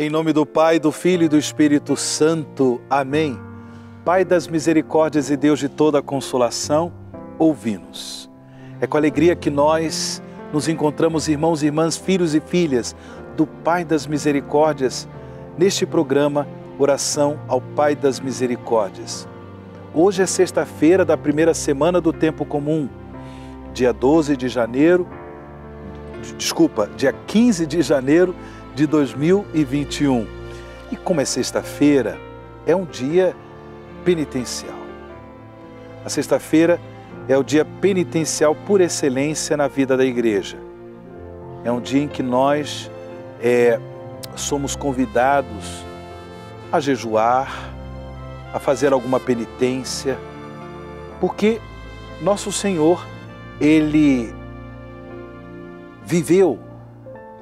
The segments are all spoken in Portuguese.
Em nome do Pai, do Filho e do Espírito Santo. Amém. Pai das misericórdias e Deus de toda a consolação, ouvi-nos. É com alegria que nós nos encontramos, irmãos e irmãs, filhos e filhas do Pai das misericórdias, neste programa Oração ao Pai das Misericórdias. Hoje é sexta-feira da primeira semana do Tempo Comum, dia 15 de janeiro de 2021. E como é sexta-feira, é um dia penitencial. A sexta-feira é o dia penitencial por excelência na vida da igreja. É um dia em que nós somos convidados a jejuar, a fazer alguma penitência, porque nosso Senhor, Ele viveu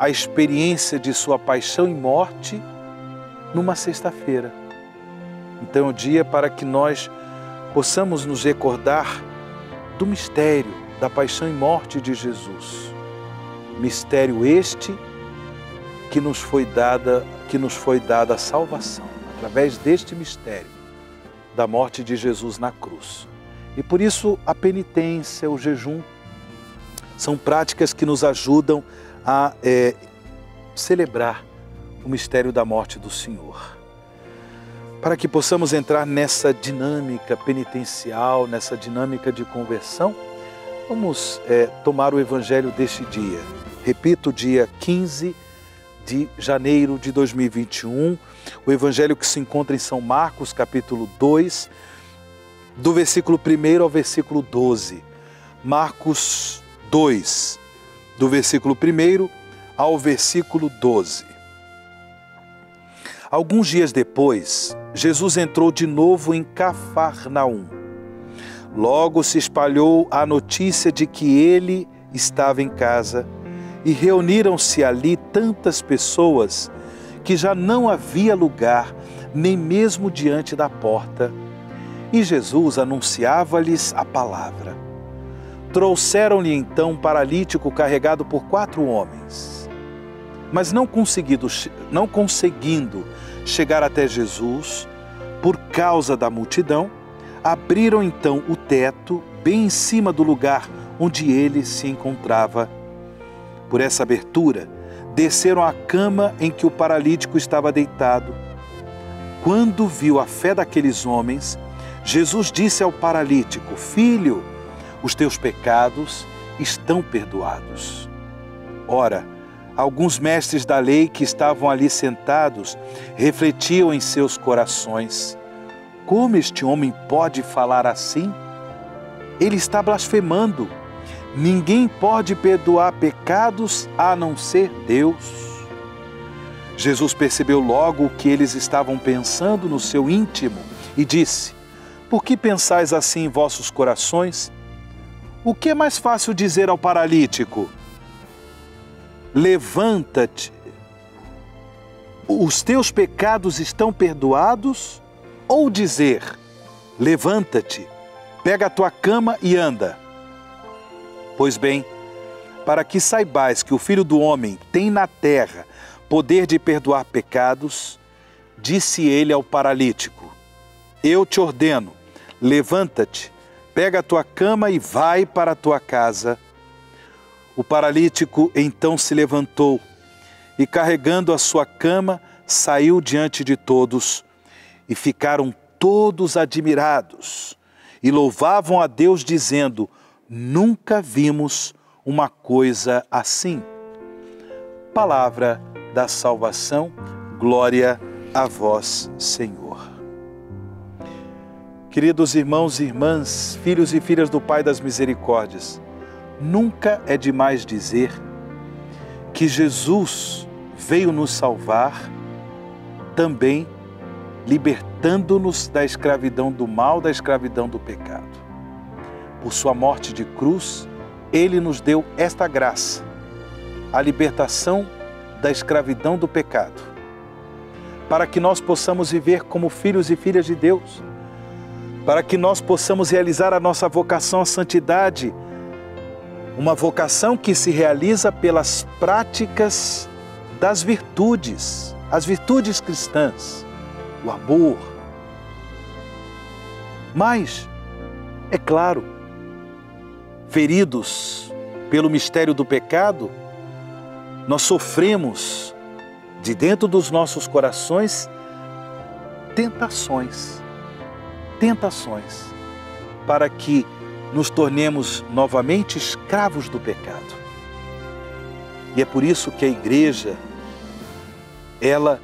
a experiência de sua paixão e morte numa sexta-feira. Então é um dia para que nós possamos nos recordar do mistério da paixão e morte de Jesus. Mistério este que nos foi dada a salvação, através deste mistério da morte de Jesus na cruz. E por isso a penitência, o jejum, são práticas que nos ajudam a celebrar o mistério da morte do Senhor. Para que possamos entrar nessa dinâmica penitencial, nessa dinâmica de conversão, vamos tomar o Evangelho deste dia. Repito, dia 15 de janeiro de 2021, o Evangelho que se encontra em São Marcos, capítulo 2, do versículo 1 ao versículo 12. Marcos 2, do versículo 1 ao versículo 12. Alguns dias depois, Jesus entrou de novo em Cafarnaum. Logo se espalhou a notícia de que ele estava em casa e reuniram-se ali tantas pessoas que já não havia lugar, nem mesmo diante da porta. E Jesus anunciava-lhes a palavra. Trouxeram-lhe então um paralítico carregado por 4 homens. Mas não conseguindo chegar até Jesus, por causa da multidão, abriram então o teto bem em cima do lugar onde ele se encontrava. Por essa abertura, desceram à cama em que o paralítico estava deitado. Quando viu a fé daqueles homens, Jesus disse ao paralítico: Filho, os teus pecados estão perdoados. Ora, alguns mestres da lei que estavam ali sentados refletiam em seus corações: como este homem pode falar assim? Ele está blasfemando. Ninguém pode perdoar pecados a não ser Deus. Jesus percebeu logo o que eles estavam pensando no seu íntimo e disse: Por que pensais assim em vossos corações? O que é mais fácil dizer ao paralítico: Levanta-te, os teus pecados estão perdoados? Ou dizer: Levanta-te, pega a tua cama e anda? Pois bem, para que saibais que o Filho do Homem tem na terra poder de perdoar pecados, disse ele ao paralítico: Eu te ordeno, levanta-te, pega a tua cama e vai para a tua casa. O paralítico então se levantou e, carregando a sua cama, saiu diante de todos. E ficaram todos admirados e louvavam a Deus, dizendo: Nunca vimos uma coisa assim. Palavra da salvação, glória a vós, Senhor. Queridos irmãos e irmãs, filhos e filhas do Pai das Misericórdias, nunca é demais dizer que Jesus veio nos salvar, também libertando-nos da escravidão do mal, da escravidão do pecado. Por sua morte de cruz, Ele nos deu esta graça, a libertação da escravidão do pecado, para que nós possamos viver como filhos e filhas de Deus, para que nós possamos realizar a nossa vocação à santidade, uma vocação que se realiza pelas práticas das virtudes, as virtudes cristãs, o amor. Mas, é claro, feridos pelo mistério do pecado, nós sofremos de dentro dos nossos corações tentações para que nos tornemos novamente escravos do pecado. E é por isso que a igreja, ela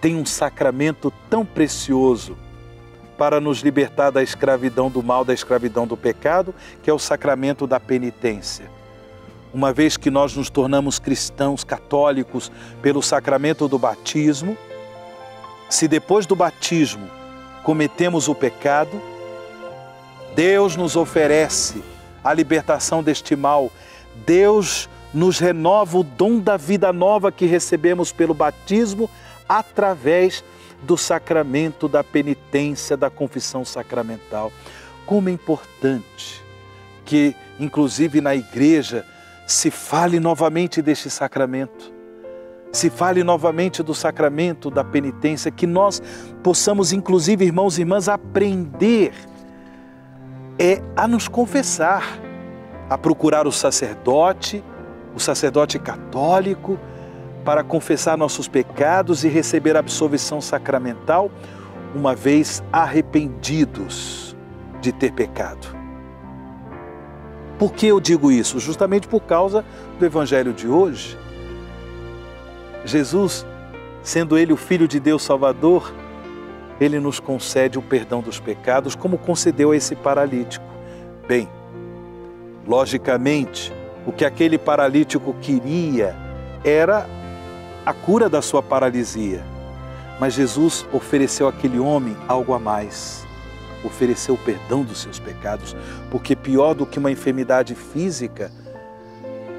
tem um sacramento tão precioso para nos libertar da escravidão do mal, da escravidão do pecado, que é o sacramento da penitência. Uma vez que nós nos tornamos cristãos católicos pelo sacramento do batismo, se depois do batismo cometemos o pecado, Deus nos oferece a libertação deste mal. Deus nos renova o dom da vida nova que recebemos pelo batismo através do sacramento da penitência, da confissão sacramental. Como é importante que, inclusive na igreja, se fale novamente deste sacramento, se fale novamente do sacramento da penitência, que nós possamos, inclusive, irmãos e irmãs, aprender a nos confessar, a procurar o sacerdote católico, para confessar nossos pecados e receber a absolvição sacramental, uma vez arrependidos de ter pecado. Por que eu digo isso? Justamente por causa do Evangelho de hoje. Jesus, sendo Ele o Filho de Deus Salvador, Ele nos concede o perdão dos pecados, como concedeu a esse paralítico. Bem, logicamente, o que aquele paralítico queria era a cura da sua paralisia. Mas Jesus ofereceu àquele homem algo a mais. Ofereceu o perdão dos seus pecados, porque pior do que uma enfermidade física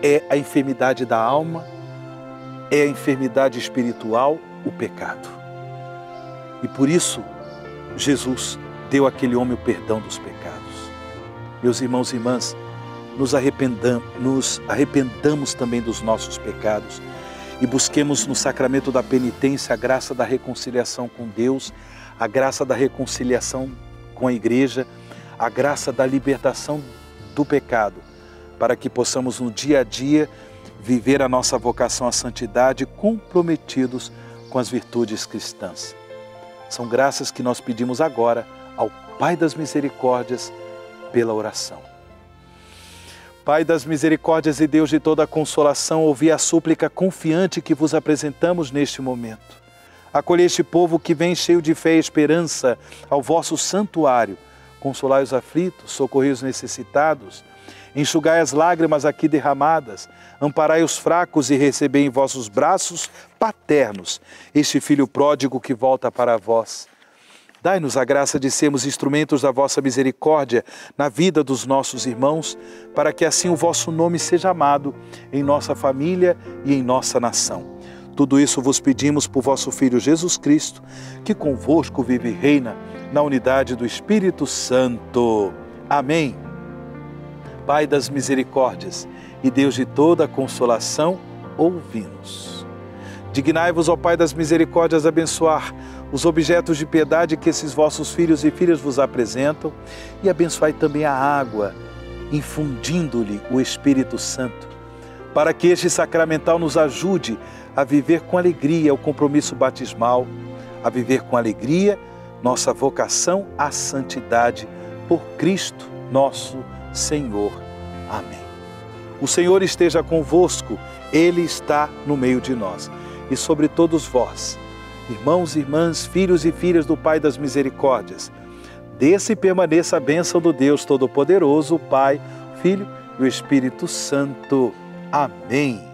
é a enfermidade da alma, é a enfermidade espiritual, o pecado. E por isso, Jesus deu àquele homem o perdão dos pecados. Meus irmãos e irmãs, nos arrependamos também dos nossos pecados e busquemos no sacramento da penitência a graça da reconciliação com Deus, a graça da reconciliação com a igreja, a graça da libertação do pecado, para que possamos no dia a dia viver a nossa vocação à santidade comprometidos com as virtudes cristãs. São graças que nós pedimos agora ao Pai das Misericórdias pela oração. Pai das misericórdias e Deus de toda a consolação, ouvi a súplica confiante que vos apresentamos neste momento. Acolhei este povo que vem cheio de fé e esperança ao vosso santuário. Consolai os aflitos, socorrei os necessitados, enxugai as lágrimas aqui derramadas, amparai os fracos e recebei em vossos braços paternos este filho pródigo que volta para vós. Dai-nos a graça de sermos instrumentos da vossa misericórdia na vida dos nossos irmãos, para que assim o vosso nome seja amado em nossa família e em nossa nação. Tudo isso vos pedimos por vosso Filho Jesus Cristo, que convosco vive e reina na unidade do Espírito Santo. Amém. Pai das misericórdias e Deus de toda a consolação, ouvi-nos. Dignai-vos, ó Pai das misericórdias, abençoar os objetos de piedade que esses vossos filhos e filhas vos apresentam e abençoai também a água, infundindo-lhe o Espírito Santo, para que este sacramental nos ajude a viver com alegria o compromisso batismal, a viver com alegria nossa vocação à santidade por Cristo nosso Senhor. Amém. O Senhor esteja convosco, Ele está no meio de nós. E sobre todos vós, irmãos e irmãs, filhos e filhas do Pai das Misericórdias, desça e permaneça a bênção do Deus Todo-Poderoso, o Pai, o Filho e o Espírito Santo. Amém.